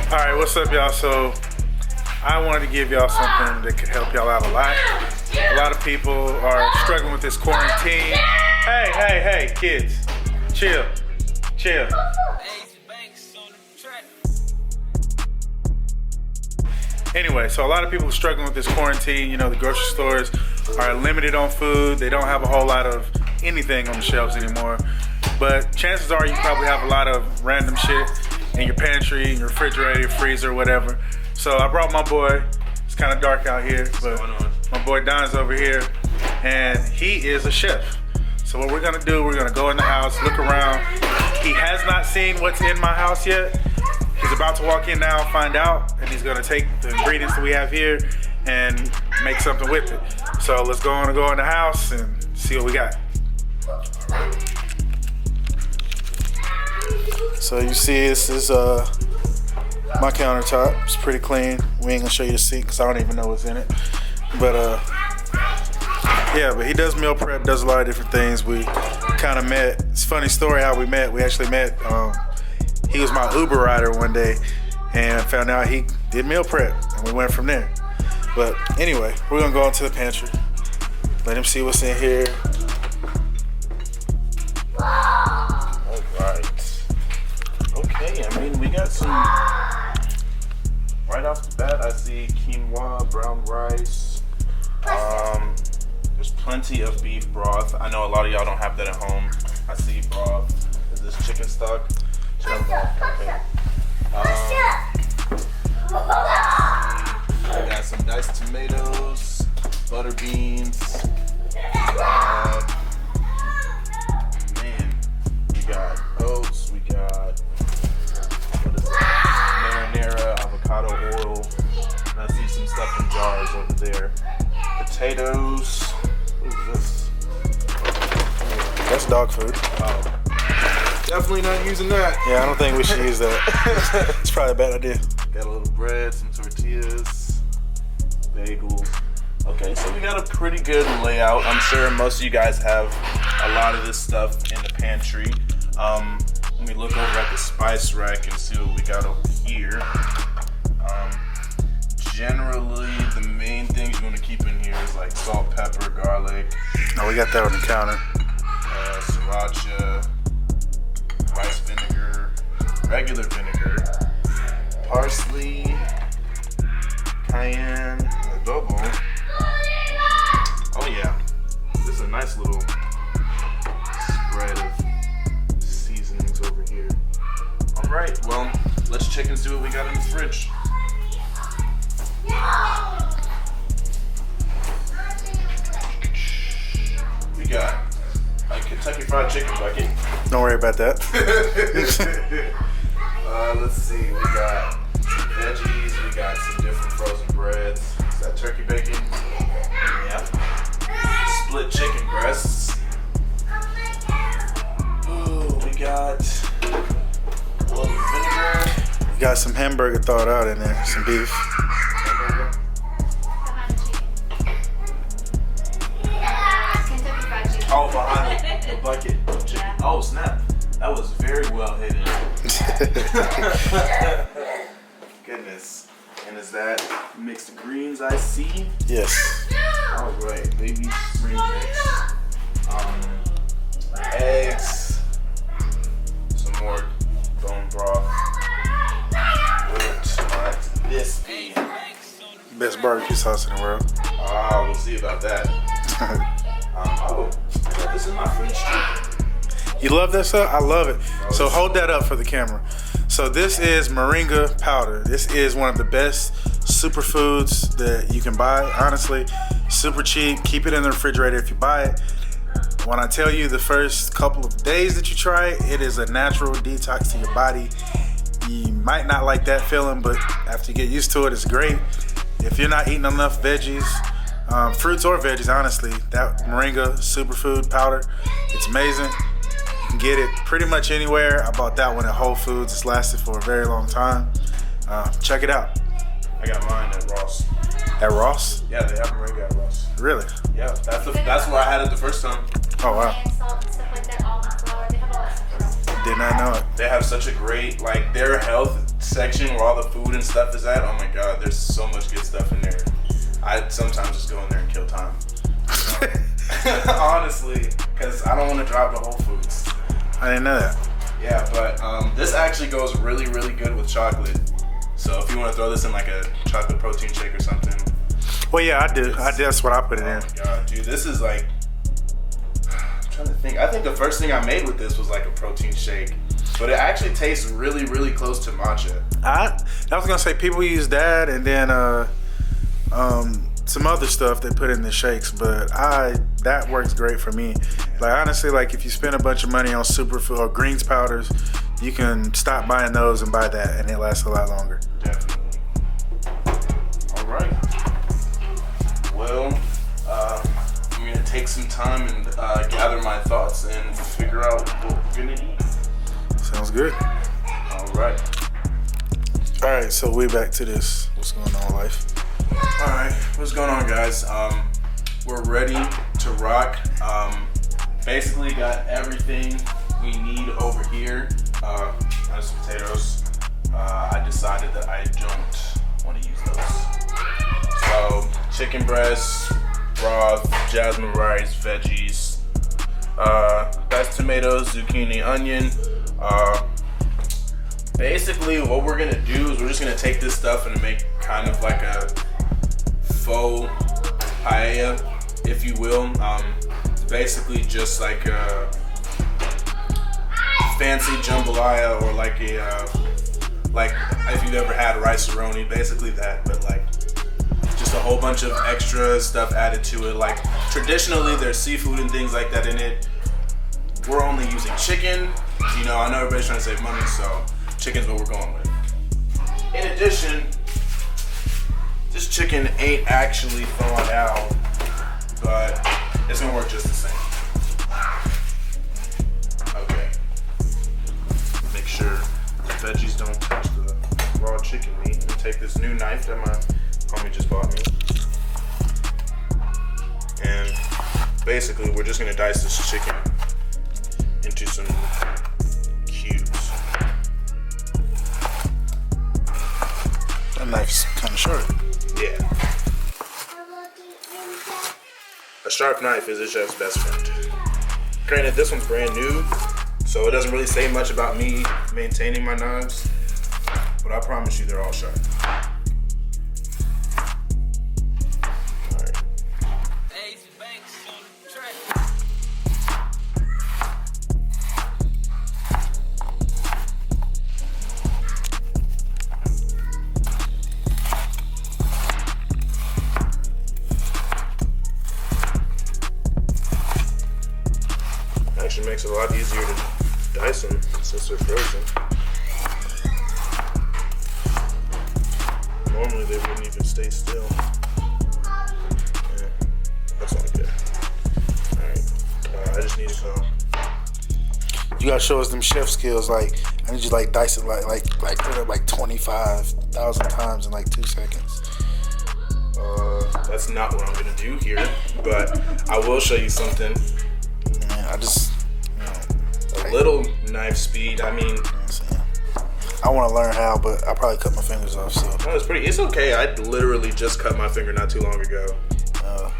Alright, what's up, y'all? So I wanted to give y'all something that could help y'all out a lot. A lot of people are struggling with this quarantine. Hey, kids. Chill. Anyway, so a lot of people are struggling with this quarantine. You know, the grocery stores are limited on food. They don't have a whole lot of anything on the shelves anymore. But chances are you probably have a lot of random shit in your pantry, in your refrigerator, freezer, whatever. So I brought my boy. It's kind of dark out here, but my boy Don's over here, and he is a chef. So what we're gonna do, we're gonna go in the house, look around. He has not seen what's in my house yet. He's about to walk in now, find out, and he's gonna take the ingredients that we have here and make something with it. So let's go in the house and see what we got. So you see, this is my countertop. It's pretty clean. We ain't gonna show you the sink because I don't even know what's in it. But yeah, but he does meal prep, does a lot of different things. We kind of met. It's a funny story how we met. We actually met. He was my Uber rider one day, and found out he did meal prep, and we went from there. But anyway, we're gonna go into the pantry. Let him see what's in here. All right. Okay, I mean, we got some, right off the bat, I see quinoa, brown rice. There's plenty of beef broth. I know a lot of y'all don't have that at home. I see broth. Is this chicken stock? Chicken broth, okay. I got some diced tomatoes, butter beans. We got oats, we got, what is that? Marinara, avocado oil. And I see some stuff in jars over there. Potatoes. What is this? That's dog food. Oh. Definitely not using that. Yeah, I don't think we should use that. It's probably a bad idea. Got a little bread, some tortillas, bagels. Okay, so we got a pretty good layout. I'm sure most of you guys have a lot of this stuff in the pantry. Let me look over at the spice rack and see what we got over here. Generally, the main things you want to keep in here is like salt, pepper, garlic. Oh, we got that on the counter. Sriracha, rice vinegar, regular vinegar, parsley, cayenne, adobo. Oh yeah, this is a nice little spread of seasonings over here. All right, well, let's check and see what we got in the fridge. We got a Kentucky Fried Chicken bucket. Don't worry about that. Let's see, we got some veggies, we got some different frozen breads. Is that turkey bacon? Yeah. Split chicken breasts. Ooh, we got a little vinegar. We got some hamburger thawed out in there, some beef. Oh, behind the bucket of chicken. Yeah. Oh, snap. That was very well hidden. Goodness. And is that mixed greens I see? Yes. All right, baby green mix. Eggs. Some more bone broth. What might this be? Best barbecue sauce in the world. Ah, we'll see about that. Oh, this is my fridge too. You love that stuff? I love it. So hold that up for the camera. So this is moringa powder. This is one of the best superfoods that you can buy, honestly. Super cheap. Keep it in the refrigerator if you buy it. When I tell you the first couple of days that you try it, it is a natural detox to your body. You might not like that feeling, but after you get used to it, it's great. If you're not eating enough veggies, fruits or veggies, honestly, that moringa superfood powder, it's amazing. You can get it pretty much anywhere. I bought that one at Whole Foods. It's lasted for a very long time. Check it out. I got mine at Ross. At Ross? Yeah, they have moringa at Ross. Really? Yeah, that's where I had it the first time. Oh wow. And salt and stuff like that, almond flour, they have all that stuff. Did not know it. They have such a great, like, their health section where all the food and stuff is at, oh my god, there's so much good stuff in there. I sometimes just go in there and kill time. Honestly, because I don't want to drive to Whole Foods. I didn't know that. Yeah, but this actually goes really, really good with chocolate. So if you want to throw this in like a chocolate protein shake or something. Well, yeah, I do. That's what I put it in. Oh my god, dude, this is like, I'm trying to think. I think the first thing I made with this was like a protein shake. But it actually tastes really, really close to matcha. I was gonna say people use that and then some other stuff they put in the shakes, but that works great for me. Like honestly, like if you spend a bunch of money on superfood or greens powders, you can stop buying those and buy that, and it lasts a lot longer. Definitely. All right. Well, I'm gonna take some time and gather my thoughts and figure out what we're gonna eat. Sounds good. All right. All right, so we back to this. What's going on, life? All right, what's going on, guys? We're ready to rock. Basically got everything we need over here. Nice potatoes. I decided that I don't want to use those. So chicken breast, broth, jasmine rice, veggies, diced tomatoes, zucchini, onion. Basically what we're gonna do is we're just gonna take this stuff and make kind of like a faux paella, if you will. It's basically just like a fancy jambalaya, or like like if you've ever had rice-a-roni, basically that, but like just a whole bunch of extra stuff added to it. Like traditionally there's seafood and things like that in it. We're only using chicken. You know, I know everybody's trying to save money, so chicken's what we're going with. In addition, this chicken ain't actually thawed out, but it's gonna work just the same. Okay. Make sure the veggies don't touch the raw chicken meat. I'm gonna take this new knife that my homie just bought me. And basically, we're just gonna dice this chicken into some cubes. That knife's kind of short. Yeah. A sharp knife is a chef's best friend. Granted, this one's brand new, so it doesn't really say much about me maintaining my knives, but I promise you they're all sharp. Actually makes it a lot easier to dice them since they're frozen. Normally they wouldn't even stay still. Yeah, that's not good. Alright, I just need to go. You gotta show us them chef skills. Like I need you to like dice it like put it like 25,000 times in like 2 seconds. That's not what I'm gonna do here, but I will show you something. Man, I just a little knife speed. I mean, I want to learn how, but I probably cut my fingers off. So no, it's okay. I literally just cut my finger not too long ago.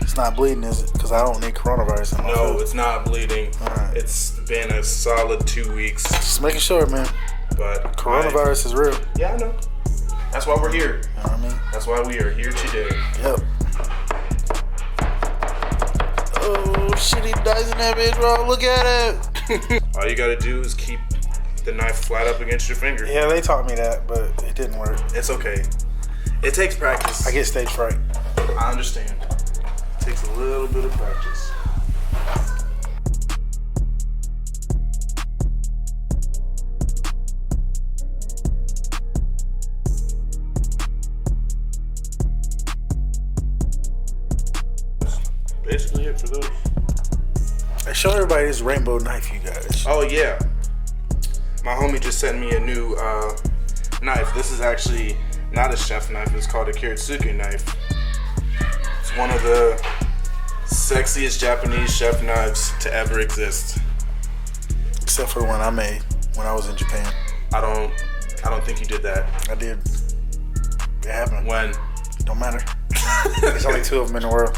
It's not bleeding, is it? Because I don't need coronavirus in my food. It's not bleeding. Right. It's been a solid 2 weeks. Just making sure, man. But coronavirus is real. Yeah, I know. That's why we're here. You know what I mean? That's why we are here today. Yep. Oh, shit, he dicing that bitch, bro. Look at it. All you gotta do is keep the knife flat up against your finger. Yeah, they taught me that, but it didn't work. It's okay. It takes practice. I get stage fright. I understand. It takes a little bit of practice. Basically it for those. Hey, show everybody this rainbow knife you got. Oh yeah, my homie just sent me a new knife. This is actually not a chef knife. It's called a Kiritsuke knife. It's one of the sexiest Japanese chef knives to ever exist. Except for the one I made when I was in Japan. I don't I don't think you did that. I did. It happened. When? Don't matter. There's only 2 of them in the world.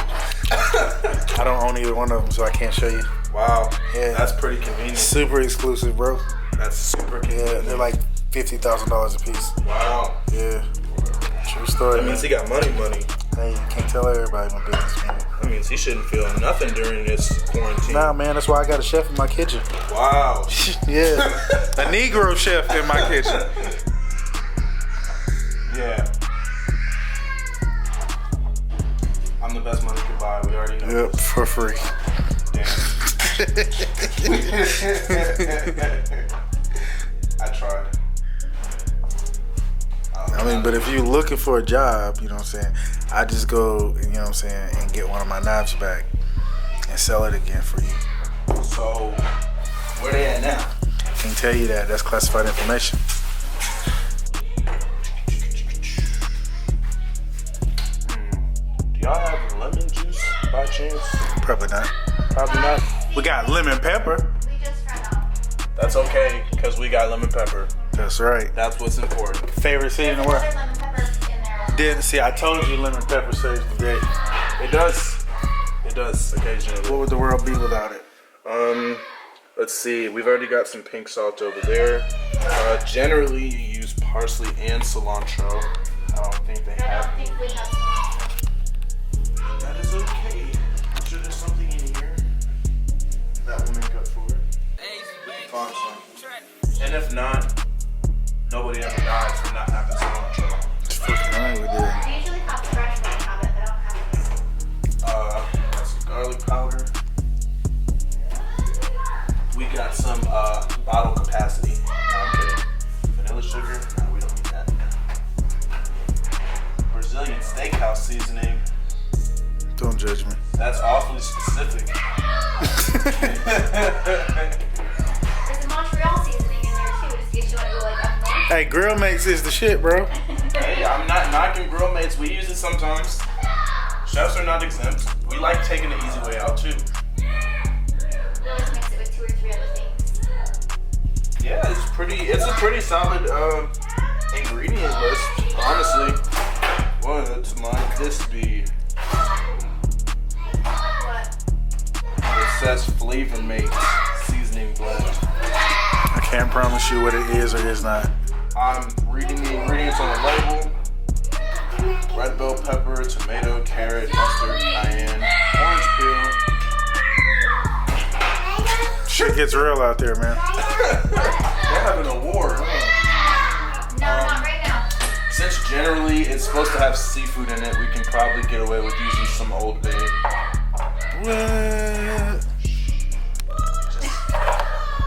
I don't own either one of them, so I can't show you. Wow. Yeah. That's pretty convenient. Super exclusive, bro. That's super convenient. Yeah, they're like $50,000 a piece. Wow. Yeah. True story. That means he got money. Hey, you can't tell everybody my business, man. That means he shouldn't feel nothing during this quarantine. Nah, man, that's why I got a chef in my kitchen. Wow. Yeah. A Negro chef in my kitchen. Yeah. I'm the best money could buy. We already know. Yep, for free. Damn. I tried. I mean, but if you're looking for a job, you know what I'm saying, I just go, you know what I'm saying, and get one of my knives back and sell it again for you. So, where they at now? I can't tell you that. That's classified information. Do y'all have lemon juice by chance? Probably not. Probably not. We got lemon pepper. We just ran out. That's okay, because we got lemon pepper. That's right. That's what's important. Favorite seed in the world. There's lemon pepper in there. Didn't see. I told you lemon pepper saves the day. It does. It does, occasionally. What would the world be without it? Let's see. We've already got some pink salt over there. Generally, you use parsley and cilantro. I don't think they I have. don't think we have some. That is okay. I'm sure there's something in here that will make up for it. Find some. And if not, nobody ever dies from not having cilantro. It's fucking right, we did. We usually have fresh when we have it, but I don't have it. Got some garlic powder. We got some bottle capacity. No, I'm kidding. Vanilla sugar? No, we don't need that. Brazilian steakhouse seasoning. Don't judge me. That's awfully specific. There's a Montreal seasoning in there too, just in case you want to go like up north. Hey, Grill Mates is the shit, bro. Hey, I'm not knocking grill mates. We use it sometimes. Chefs are not exempt. We like taking the easy way out too. We always mix it with 2 or 3 other things. Yeah, it's a pretty solid ingredient list, honestly. What might this be? What? It says Flavor Mate seasoning blend. I can't promise you what it is or is not. I'm reading the ingredients on the label. Red bell pepper, tomato, carrot, mustard, cayenne, orange peel. Shit gets real out there, man. They're having a war. No, not right now. Since generally it's supposed to have seafood in it, we can probably get away with using some Old Bay. What?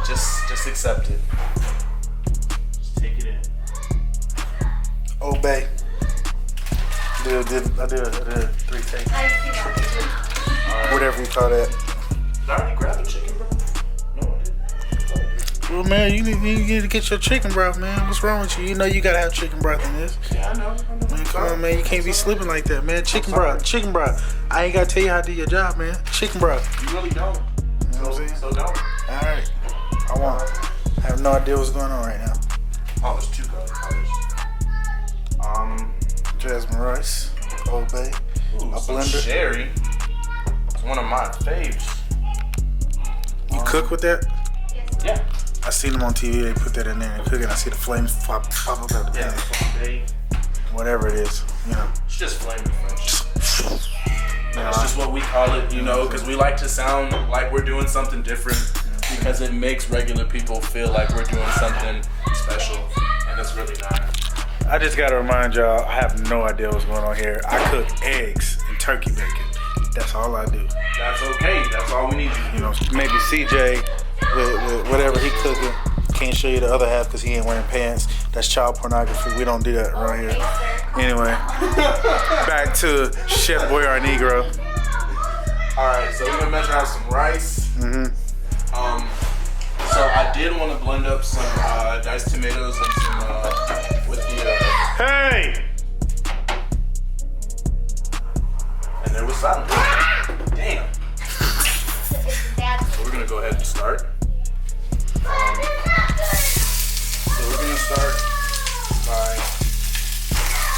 Just accept it. Just take it in. Obey. I did a 3 takes. I see that. Whatever you call that. Did I already grab the chicken, bro? No, I didn't. Well, man, you need to get your chicken broth, man. What's wrong with you? You know you gotta have chicken broth in this. Yeah, I know. Man, come on, man. You can't be slipping like that, man. Chicken broth. I ain't gotta tell you how to do your job, man. Chicken broth. You really don't. You know what I'm saying? So don't. All right. I won't. I have no idea what's going on right now. Oh, there's 2 garlic powders. Jasmine rice, Old Bay, Ooh, a some blender. sherry. It's one of my faves. You cook with that? Yes. Yeah. I seen them on TV. They put that in there and cook it. I see the flames pop up out the Yeah. pan. Whatever it is, you know. It's just flaming French. That's just what we call it, you know, because we like to sound like we're doing something different because it makes regular people feel like we're doing something special, and it's really not. I just gotta remind y'all, I have no idea what's going on here. I cook eggs and turkey bacon. That's all I do. That's okay. That's all we need to You do. know, maybe CJ with whatever he cooking. Can't show you the other half because he ain't wearing pants. That's child pornography. We don't do that around here. Okay, sir. Anyway, back to Chef Boy our Negro. All right, so we're gonna measure out some rice. So I did want to blend up some diced tomatoes and some with the Hey! and there was silence. Damn. It's bad. So we're gonna go ahead and start. So we're gonna start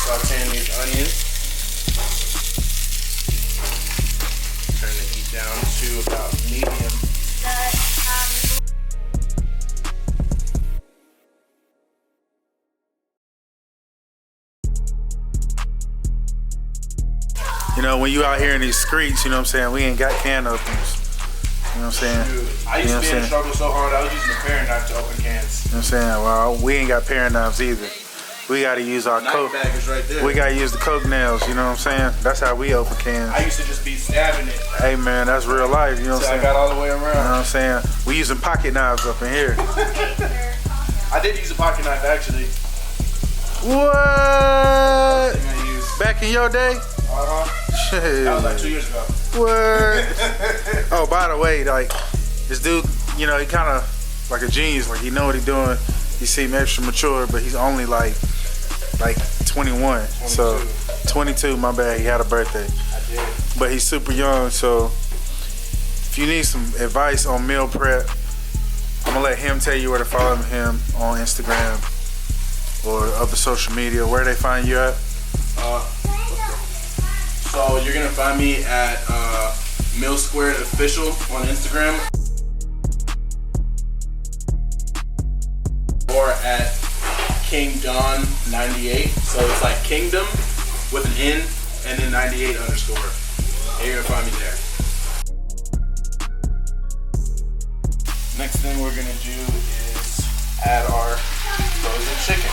sauteing these onions. Turn the heat down to about medium. You know, when you out here in these streets, you know what I'm saying, we ain't got can openers. You know what I'm saying? Dude, I used to be in the struggle so hard, I was using a paring knife to open cans. You know what I'm saying? Well, we ain't got paring knives either. We gotta use our Coke. Bag is right there. We gotta use the Coke nails, you know what I'm saying? That's how we open cans. I used to just be stabbing it. Hey man, that's real life, you know what I'm saying? I got all the way around. You know what I'm saying? We using pocket knives up in here. I did use a pocket knife actually. What? Back in your day? Shit. That was like 2 years ago. What? Oh, by the way, like, this dude, you know, he kind of like a genius. Like, he know what he doing. He seemed extra mature, but he's only like 21. 22. So, 22, my bad. He had a birthday. I did. But he's super young, so if you need some advice on meal prep, I'm gonna let him tell you where to follow him on Instagram or other social media. Where they find you at? So you're gonna find me at Meal Squared Official on Instagram or at KingDon98. So it's like Kingdom with an N and then 98 underscore. And you're gonna find me there. Next thing we're gonna do is add our frozen chicken.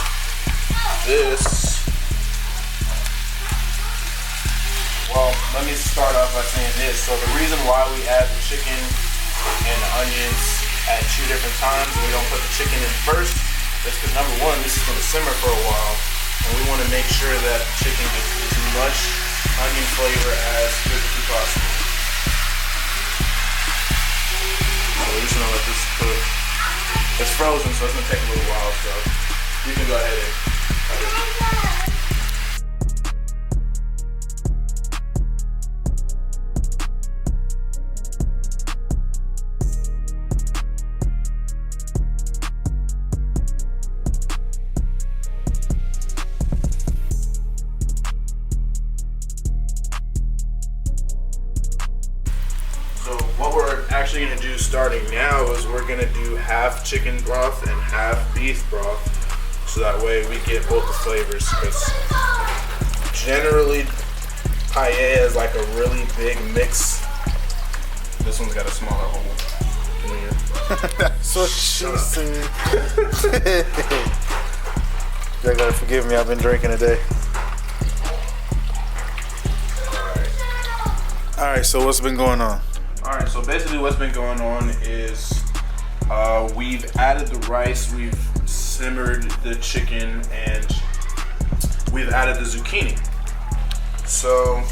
Well, let me start off by saying this. So the reason why we add the chicken and the onions at 2 different times and we don't put the chicken in first is because number one, this is gonna simmer for a while and we wanna make sure that the chicken gets as much onion flavor as physically possible. So we're just gonna let this cook. It's frozen, so it's gonna take a little while, so you can go ahead and cut it. What we're actually gonna do starting now is we're gonna do half chicken broth and half beef broth, so that way we get both the flavors. Because generally, paella is like a really big mix. This one's got a smaller hole. That's what she said. Y'all gotta forgive me. I've been drinking today. All right. So what's been going on? Alright, so basically what's been going on is we've added the rice, we've simmered the chicken, and we've added the zucchini. So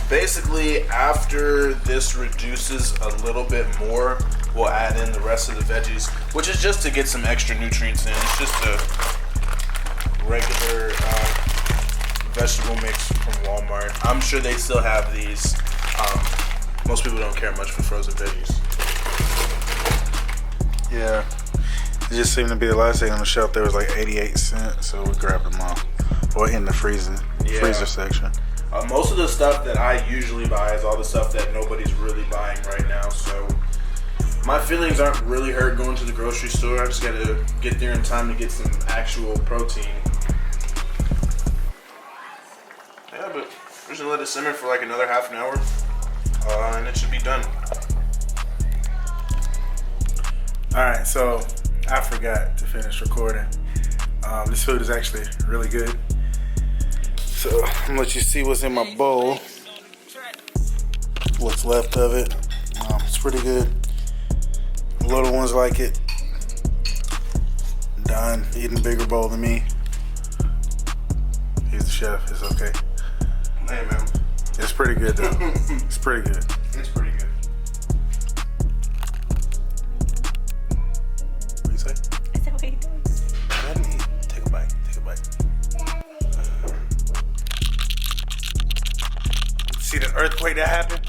basically after this reduces a little bit more, we'll add in the rest of the veggies, which is just to get some extra nutrients in. It's just a regular vegetable mix from Walmart. I'm sure they still have these. Most people don't care much for frozen veggies. Yeah, it just seemed to be the last thing on the shelf. There was like 88 cents, so we grabbed them all. Or in the freezer section. Most of the stuff that I usually buy is all the stuff that nobody's really buying right now. So my feelings aren't really hurt going to the grocery store. I just gotta get there in time to get some actual protein. Yeah, but we're just gonna let it simmer for like another half an hour. And it should be done. All right, so I forgot to finish recording. This food is actually really good. So I'm gonna let you see what's in my bowl. What's left of it. It's pretty good. Little ones like it. Don eating a bigger bowl than me. He's the chef. It's okay. Hey man. It's pretty good though. It's pretty good. It's pretty good. What do you say? I said, what are you doing? Go ahead and eat. Take a bite. Take a bite. See the earthquake that happened?